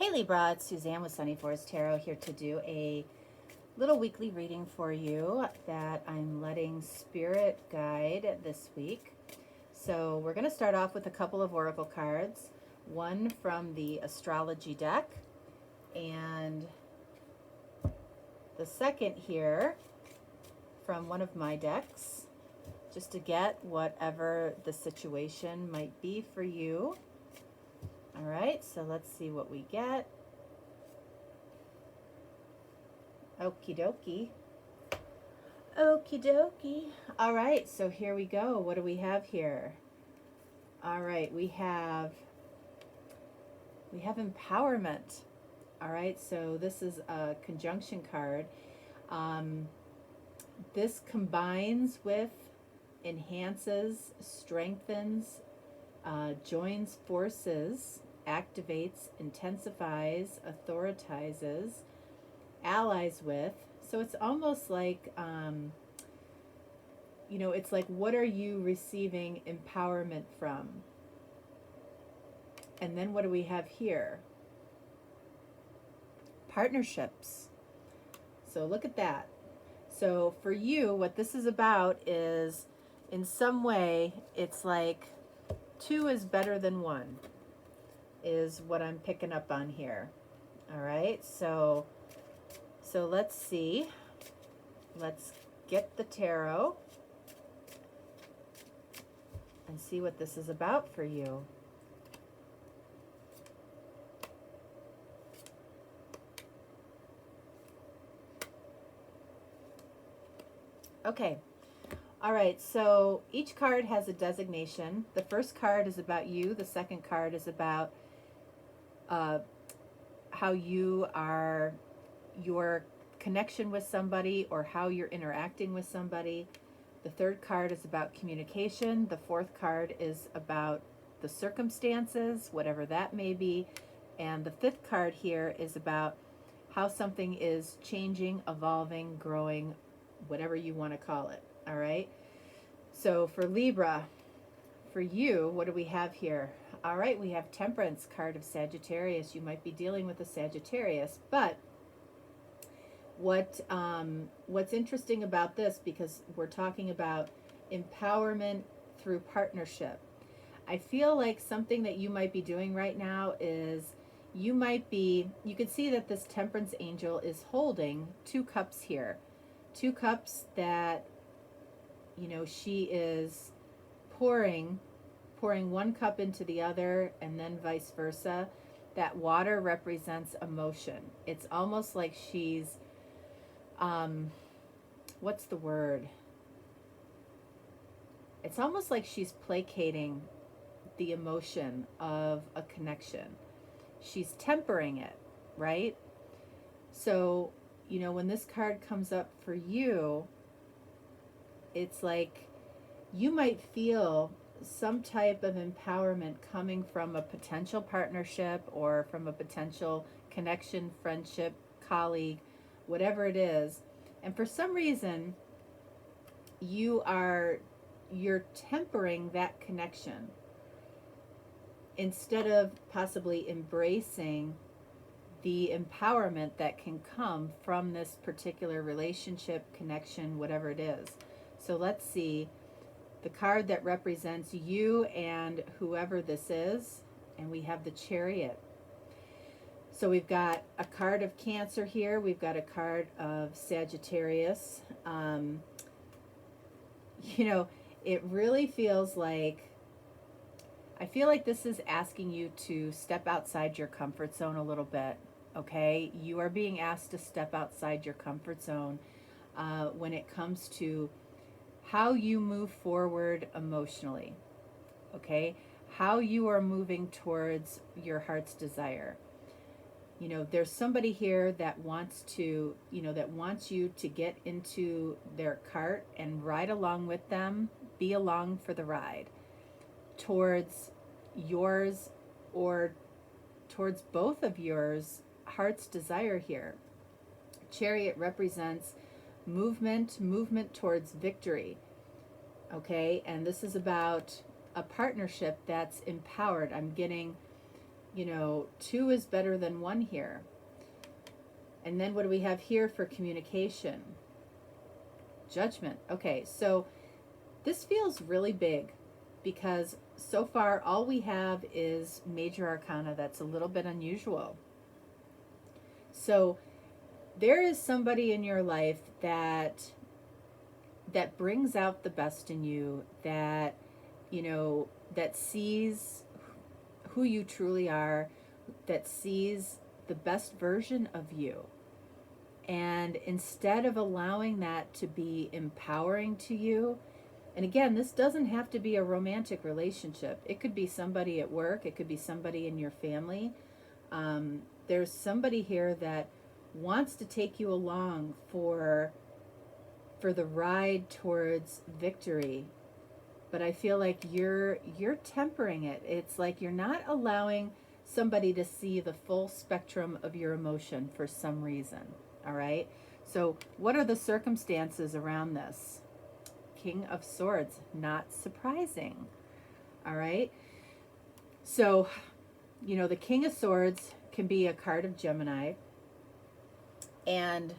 Hey Libra, it's Suzanne with Sunny Forest Tarot here to do a little weekly reading for you that I'm letting Spirit guide this week. So we're going to start off with a couple of oracle cards, one from the astrology deck and the second here from one of my decks, just to get whatever the situation might be for you. All right, so let's see what we get. Okie dokie. Okie dokie. All right, so here we go. What do we have here? All right, we have empowerment. All right, so this is a conjunction card. This combines with, enhances, strengthens, joins forces, activates, intensifies, authoritizes, allies with. So it's almost like, it's like, what are you receiving empowerment from? And then what do we have here? Partnerships. So look at that. So for you, what this is about is, in some way, it's like 2 is better than 1, is what I'm picking up on here. All right, so let's see. Let's get the tarot and see what this is about for you. Okay. All right, so each card has a designation. The first card is about you. The second card is about how you are, your connection with somebody or how you're interacting with somebody. The third card is about communication. The fourth card is about the circumstances, whatever that may be. And the fifth card here is about how something is changing, evolving, growing, whatever you want to call it. All right. So for Libra, for you, what do we have here? All right, we have Temperance, card of Sagittarius. You might be dealing with a Sagittarius, but what's interesting about this, because we're talking about empowerment through partnership, I feel like something that you might be doing right now is you could see that this Temperance angel is holding 2 cups here. 2 cups that, she is pouring 1 cup into the other and then vice versa. That water represents emotion. It's almost like she's, what's the word? It's almost like she's placating the emotion of a connection. She's tempering it, right? So, when this card comes up for you, it's like you might feel some type of empowerment coming from a potential partnership or from a potential connection, friendship, colleague, whatever it is. And for some reason, you're tempering that connection instead of possibly embracing the empowerment that can come from this particular relationship, connection, whatever it is. So let's see the card that represents you and whoever this is, and we have the Chariot. So we've got a card of Cancer here. We've got a card of Sagittarius. It really feels like, I feel like this is asking you to step outside your comfort zone a little bit, okay? You are being asked to step outside your comfort zone when it comes to how you move forward emotionally, okay? How you are moving towards your heart's desire. There's somebody here that wants to, that wants you to get into their cart and ride along with them, be along for the ride towards yours or towards both of yours heart's desire here. Chariot represents movement towards victory, okay? And this is about a partnership that's empowered. I'm getting you know, 2 is better than 1 here. And then what do we have here for communication? Judgment. Okay, so this feels really big because so far all we have is major arcana. That's a little bit unusual. So there is somebody in your life that brings out the best in you, that, you know, that sees who you truly are, that sees the best version of you. And instead of allowing that to be empowering to you, and again, this doesn't have to be a romantic relationship. It could be somebody at work. It could be somebody in your family. There's somebody here that wants to take you along for the ride towards victory. But I feel like you're tempering it. It's like you're not allowing somebody to see the full spectrum of your emotion for some reason. All right? So what are the circumstances around this? King of Swords, not surprising. All right? So, you know, the King of Swords can be a card of Gemini. And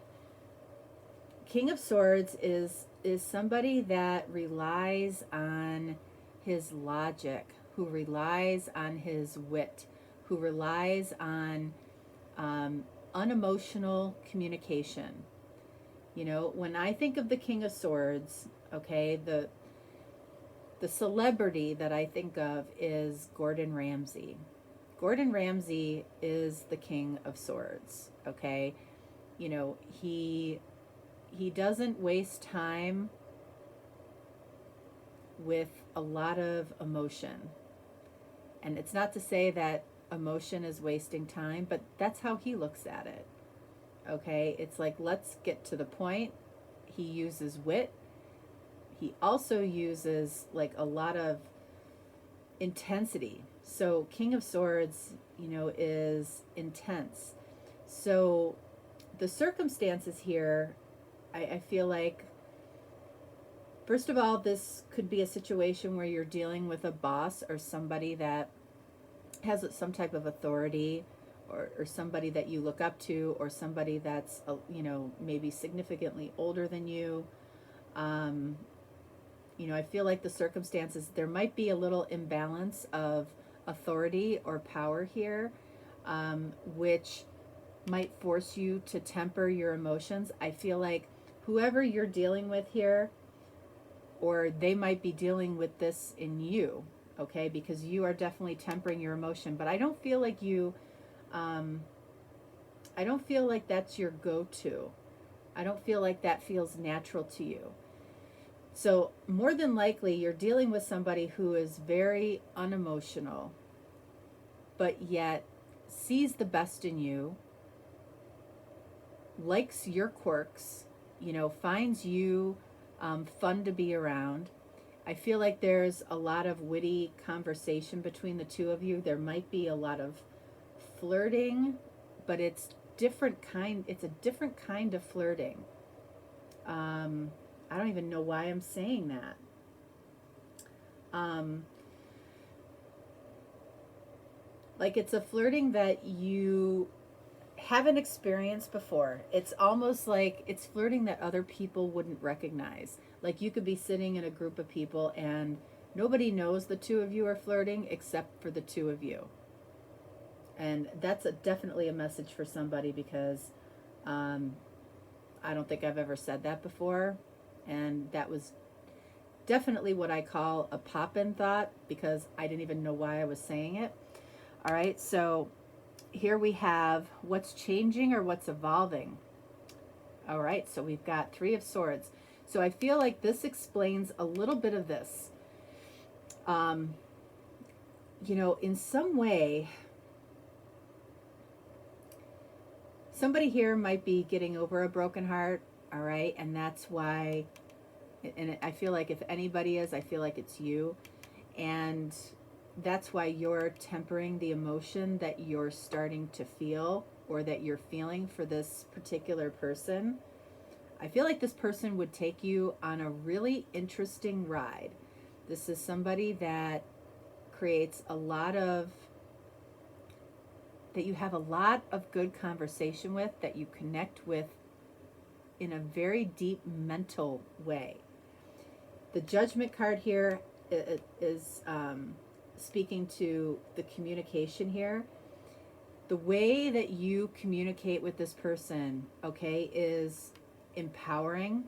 King of Swords is somebody that relies on his logic, who relies on his wit, who relies on unemotional communication. You know, when I think of the King of Swords, okay, the celebrity that I think of is Gordon Ramsay. Gordon Ramsay is the King of Swords, okay? You know, he doesn't waste time with a lot of emotion. And it's not to say that emotion is wasting time, but that's how he looks at it. Okay? It's like, let's get to the point. He uses wit. He also uses like a lot of intensity. So King of Swords, you know, is intense. So the circumstances here, I feel like, first of all, this could be a situation where you're dealing with a boss or somebody that has some type of authority, or somebody that you look up to, or somebody that's, you know, maybe significantly older than you. You know, I feel like the circumstances, there might be a little imbalance of authority or power here, which might force you to temper your emotions. I feel like whoever you're dealing with here, or they might be dealing with this in you, okay, because you are definitely tempering your emotion. But I don't feel like you, I don't feel like that's your go-to. I don't feel like that feels natural to you. So more than likely, you're dealing with somebody who is very unemotional, but yet sees the best in you, likes your quirks, you know, finds you fun to be around. I feel like there's a lot of witty conversation between the two of you. There might be a lot of flirting, but it's different kind. It's a different kind of flirting. I don't even know why I'm saying that. Like, it's a flirting that you haven't experienced before. It's almost like it's flirting that other people wouldn't recognize. Like, you could be sitting in a group of people and nobody knows the two of you are flirting except for the two of you. And that's definitely a message for somebody, because I don't think I've ever said that before. And that was definitely what I call a pop-in thought, because I didn't even know why I was saying it. All right, so here we have what's changing or what's evolving. All right, so we've got Three of Swords. So I feel like this explains a little bit of this. You know, in some way, somebody here might be getting over a broken heart, all right? And that's why, and I feel like if anybody is, I feel like it's you. And that's why you're tempering the emotion that you're starting to feel, or that you're feeling for this particular person. I feel like this person would take you on a really interesting ride. This is somebody that creates a lot of that you have a lot of good conversation with, that you connect with in a very deep mental way. The Judgment card here is speaking to the communication here. The way that you communicate with this person, okay, is empowering,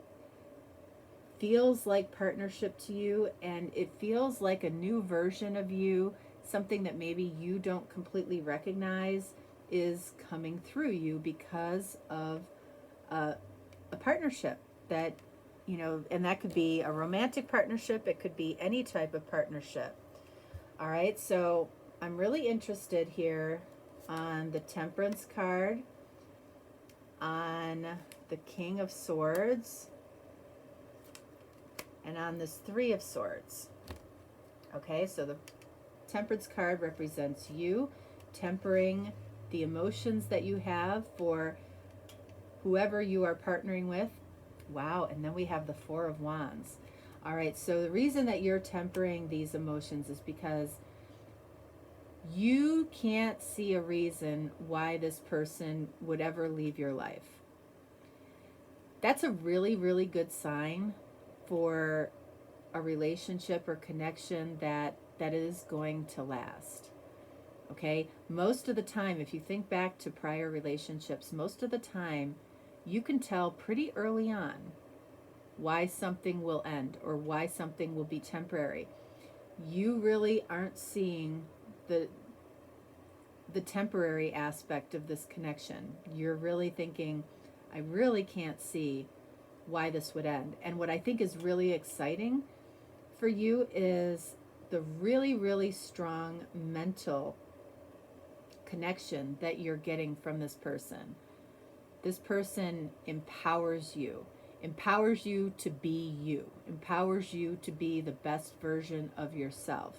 feels like partnership to you, and it feels like a new version of you, something that maybe you don't completely recognize is coming through you because of a partnership that, you know, and that could be a romantic partnership, it could be any type of partnership. All right, so I'm really interested here on the Temperance card, on the King of Swords, and on this Three of Swords. Okay, so the Temperance card represents you tempering the emotions that you have for whoever you are partnering with. Wow, and then we have the Four of Wands. All right, so the reason that you're tempering these emotions is because you can't see a reason why this person would ever leave your life. That's a really, really good sign for a relationship or connection that is going to last. Okay, most of the time, if you think back to prior relationships, most of the time you can tell pretty early on why something will end or why something will be temporary. You really aren't seeing the temporary aspect of this connection. You're really thinking, I really can't see why this would end. And what I think is really exciting for you is the really, really strong mental connection that you're getting from this person. This person empowers you to be you, empowers you to be the best version of yourself.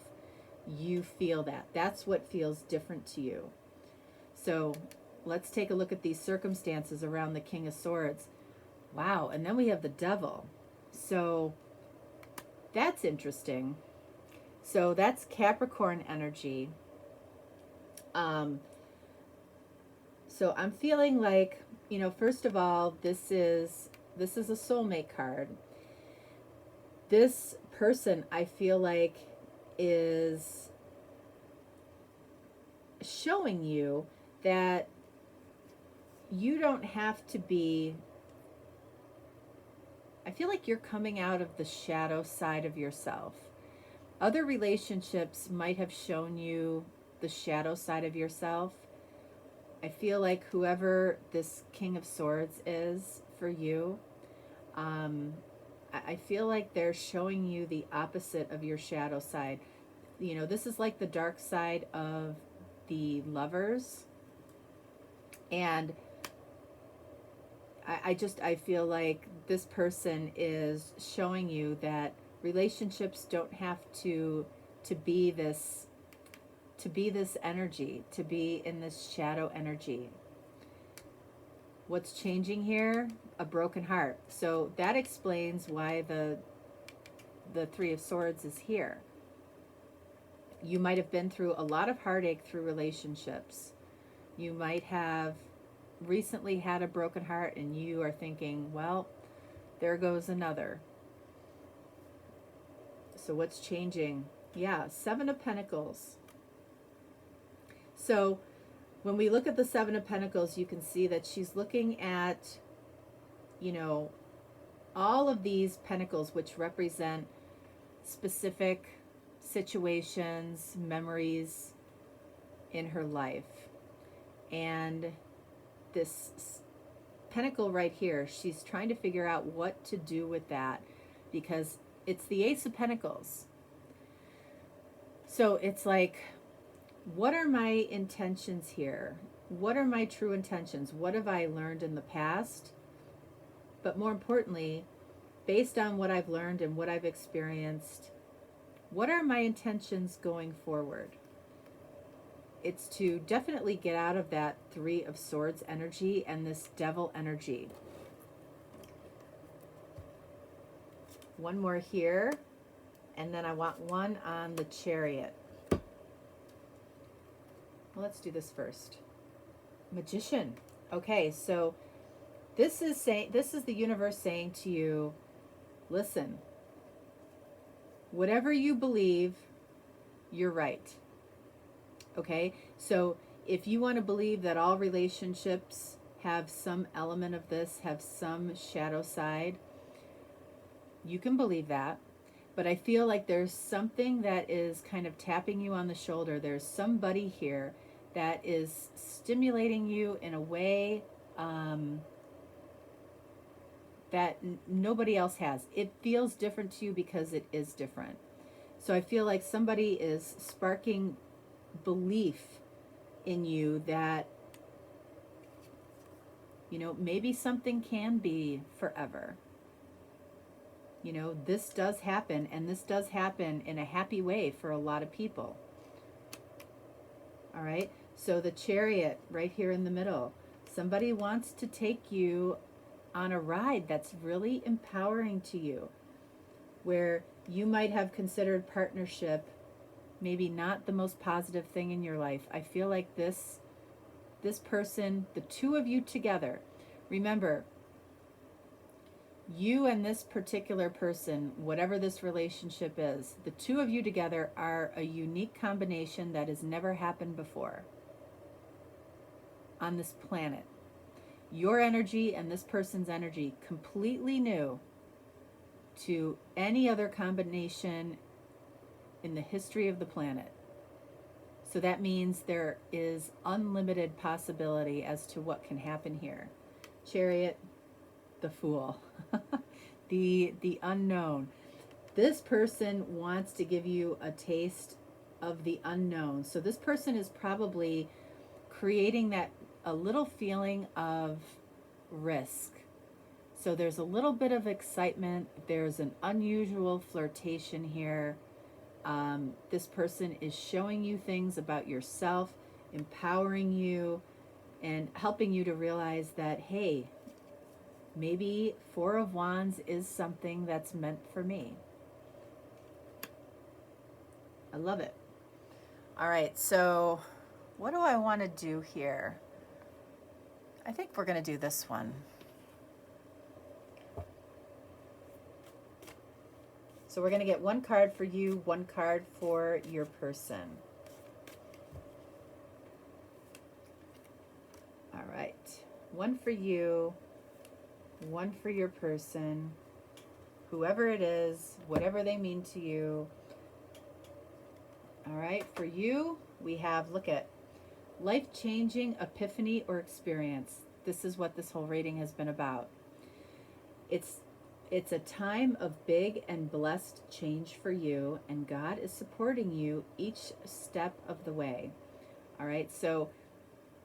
You feel that. That's what feels different to you. So let's take a look at these circumstances around the King of Swords. Wow, and then we have the Devil. So that's interesting. So that's Capricorn energy. So I'm feeling like, you know, first of all, this is a soulmate card. This person, I feel like, is showing you that you don't have to be, I feel like you're coming out of the shadow side of yourself. Other relationships might have shown you the shadow side of yourself. I feel like whoever this King of Swords is for you, I feel like they're showing you the opposite of your shadow side. You know, this is like the dark side of the Lovers. And I feel like this person is showing you that relationships don't have to be this energy, to be in this shadow energy. What's changing here? A broken heart. So that explains why the Three of Swords is here. You might have been through a lot of heartache through relationships. You might have recently had a broken heart and you are thinking, well, there goes another. So what's changing? Yeah, Seven of Pentacles. So when we look at the Seven of Pentacles, you can see that she's looking at, you know, all of these pentacles, which represent specific situations, memories in her life. And this pentacle right here, she's trying to figure out what to do with that, because it's the Ace of Pentacles. So it's like, what are my intentions here? What are my true intentions? What have I learned in the past? But more importantly, based on what I've learned and what I've experienced, what are my intentions going forward? It's to definitely get out of that Three of Swords energy and this Devil energy. One more here, and then I want one on the Chariot. Well, let's do this first. Magician. Okay, so this is the universe saying to you, listen, whatever you believe, you're right. Okay? So if you want to believe that all relationships have some element of this, have some shadow side, you can believe that. But I feel like there's something that is kind of tapping you on the shoulder. There's somebody here that is stimulating you in a way that nobody else has. It feels different to you because it is different. So I feel like somebody is sparking belief in you that, you know, maybe something can be forever. You know, this does happen, and this does happen in a happy way for a lot of people. All right, so the Chariot right here in the middle. Somebody wants to take you on a ride that's really empowering to you, where you might have considered partnership maybe not the most positive thing in your life. I feel like this person, the two of you together, remember, you and this particular person, whatever this relationship is, the two of you together are a unique combination that has never happened before on this planet. Your energy and this person's energy completely new to any other combination in the history of the planet. So that means there is unlimited possibility as to what can happen here. Chariot, the Fool, the unknown. This person wants to give you a taste of the unknown. So this person is probably creating that a little feeling of risk. So there's a little bit of excitement. There's an unusual flirtation here. This person is showing you things about yourself, empowering you, and helping you to realize that, hey, maybe Four of Wands is something that's meant for me. I love it. All right, so what do I want to do here? I think we're going to do this one. So we're going to get one card for you, one card for your person. All right. One for you, one for your person, whoever it is, whatever they mean to you. All right. For you, we have, look at life-changing epiphany or experience. This is what this whole reading has been about. It's a time of big and blessed change for you, and God is supporting you each step of the way. All right, so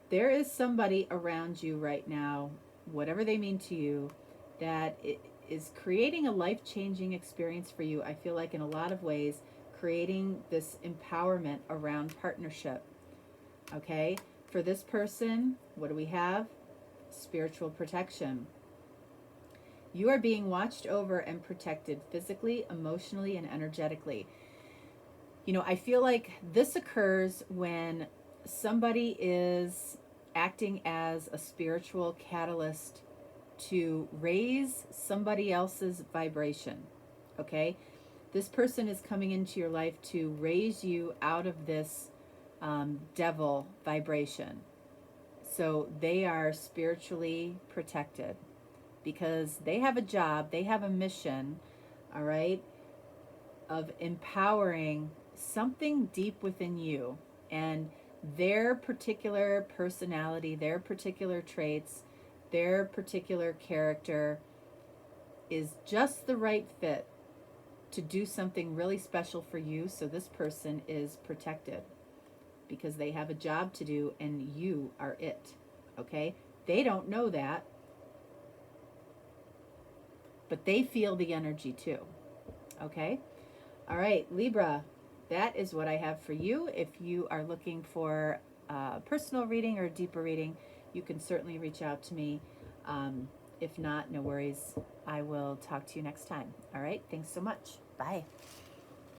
there is somebody around you right now, whatever they mean to you, that is creating a life-changing experience for you. I feel like in a lot of ways, creating this empowerment around partnership. Okay, for this person, what do we have? Spiritual protection. You are being watched over and protected physically, emotionally, and energetically. You know, I feel like this occurs when somebody is acting as a spiritual catalyst to raise somebody else's vibration. Okay? This person is coming into your life to raise you out of this devil vibration. So they are spiritually protected, because they have a job, they have a mission, all right, of empowering something deep within you. And their particular personality, their particular traits, their particular character is just the right fit to do something really special for you. So this person is protected because they have a job to do and you are it, okay? They don't know that, but they feel the energy too, okay? All right, Libra, that is what I have for you. If you are looking for a personal reading or a deeper reading, you can certainly reach out to me. If not, no worries. I will talk to you next time. All right, thanks so much. Bye.